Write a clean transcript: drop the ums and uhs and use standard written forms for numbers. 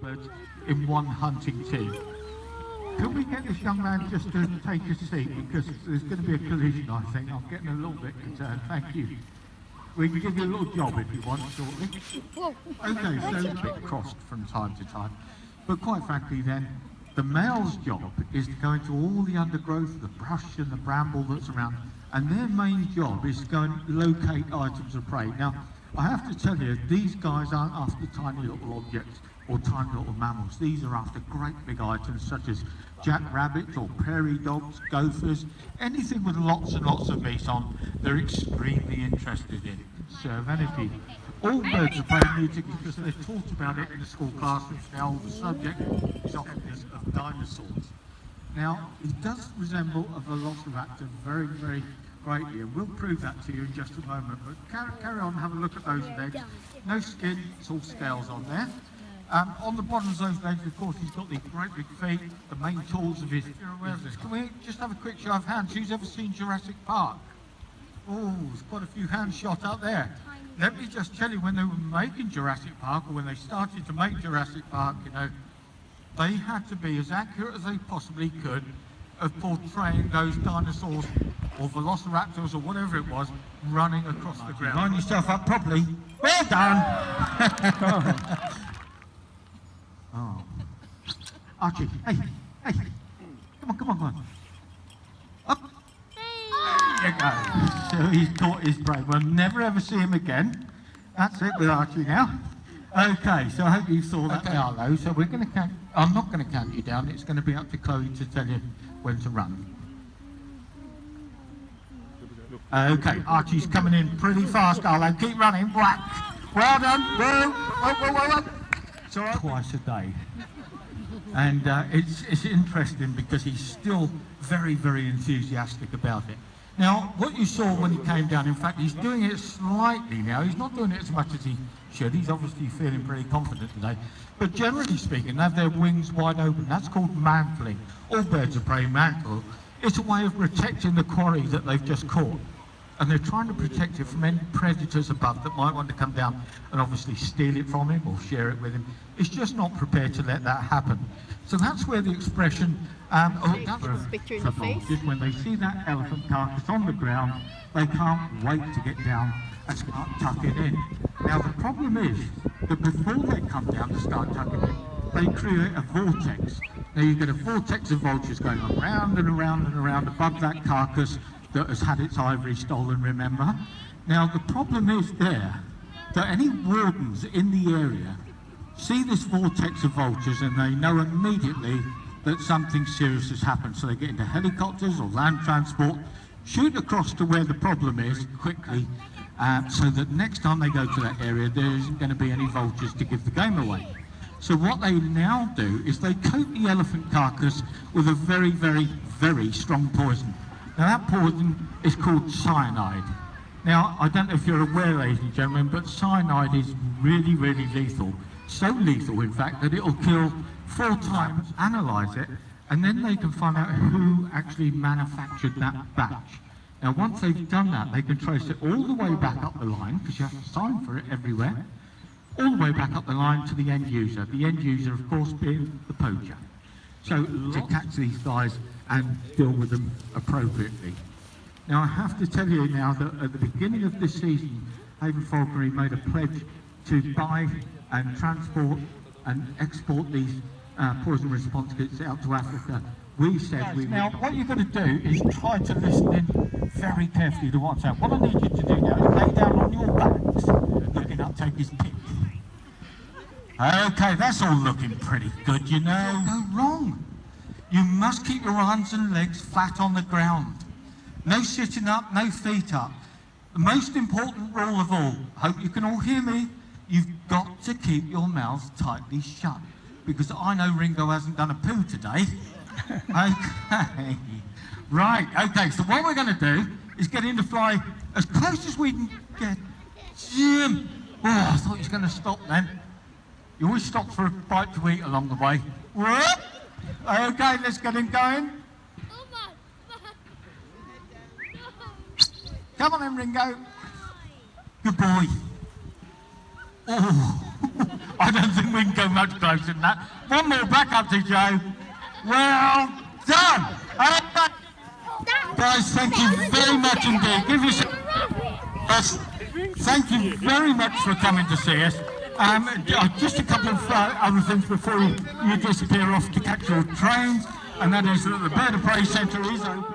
birds in one hunting team. Can we get this young man just to take a seat, because there's going to be a collision, I think. I'm getting a little bit concerned. Thank you. We can give you a little job if you want shortly. Okay, so it's a bit crossed from time to time. But quite frankly then, the male's job is to go into all the undergrowth, the brush and the bramble that's around, and their main job is to go and locate items of prey. Now, I have to tell you, these guys aren't after tiny little objects or tiny little mammals. These are after great big items such as jackrabbits or prairie dogs, gophers, anything with lots and lots of meat on, they're extremely interested in. Serenity. All birds of prey need to, because they're taught about it in the school classrooms now, the subject is often of dinosaurs. Now, it does resemble a velociraptor very, very greatly, and we'll prove that to you in just a moment, but carry on, have a look at those legs. No skin, it's all scales on there. On the bottom of those legs, of course, he's got these great big feet, the main tools of his business. Can we just have a quick show of hands? Who's ever seen Jurassic Park? Oh, there's quite a few hands shot up there. Let me just tell you, when they were making Jurassic Park, or when they started to make Jurassic Park, you know, they had to be as accurate as they possibly could of portraying those dinosaurs or velociraptors or whatever it was running across the ground. Line yourself up properly. Well done! Oh. Archie, hey, come on. Up. There you go. So he's caught his prey. We'll never ever see him again. That's it with Archie now. Okay, so I hope you saw that, Arlo. So we're going to count. I'm not going to count you down. It's going to be up to Chloe to tell you when to run. Okay, Archie's coming in pretty fast, Arlo. Keep running. Whack. Well done. Whoa. So twice a day. And it's interesting because he's still very, very enthusiastic about it. Now, what you saw when he came down, in fact, he's doing it slightly now. He's not doing it as much as he should. He's obviously feeling pretty confident today. But generally speaking, they have their wings wide open. That's called mantling. All birds of prey mantle. It's a way of protecting the quarry that they've just caught. And they're trying to protect it from any predators above that might want to come down and obviously steal it from him or share it with him. It's just not prepared to let that happen. So that's where the expression for vultures, when they see that elephant carcass on the ground, they can't wait to get down and start tucking in. Now the problem is that before they come down to start tucking in, they create a vortex. Now you get a vortex of vultures going around and around and around above that carcass that has had its ivory stolen, remember? Now the problem is there that any wardens in the area see this vortex of vultures and they know immediately that something serious has happened. So they get into helicopters or land transport, shoot across to where the problem is quickly, so that next time they go to that area there isn't going to be any vultures to give the game away. So what they now do is they coat the elephant carcass with a very, very, very strong poison. Now that poison is called cyanide. Now, I don't know if you're aware, ladies and gentlemen, but cyanide is really, really lethal. So lethal, in fact, that it'll kill 4 times, analyse it, and then they can find out who actually manufactured that batch. Now, once they've done that, they can trace it all the way back up the line, because you have to sign for it everywhere, all the way back up the line to the end user. The end user, of course, being the poacher. So, to catch these guys and deal with them appropriately. Now I have to tell you now that at the beginning of this season, Haven Falconry made a pledge to buy and transport and export these poison response kits out to Africa. We said we would. Now what you're going to do is try to listen in very carefully to what's out. What I need you to do now is lay down on your backs, looking up, take his pick. Okay, that's all looking pretty good, you know. Go wrong. You must keep your arms and legs flat on the ground. No sitting up, no feet up. The most important rule of all, hope you can all hear me, you've got to keep your mouths tightly shut. Because I know Ringo hasn't done a poo today. Okay. Right, okay, so what we're going to do is get him to fly as close as we can get. Jim! Oh, I thought he was going to stop then. You always stop for a bite to eat along the way. Whoop! Okay, let's get him going. Come on then, Ringo. Good boy. Oh, I I don't think we can go much closer than that. One more back up to Joe. Well done. Guys, thank you very much indeed. Give yourself. Yes, thank you very much for coming to see us. Just a couple of other things before you disappear off to catch your trains, and that is that the Bird of Prey Centre is open.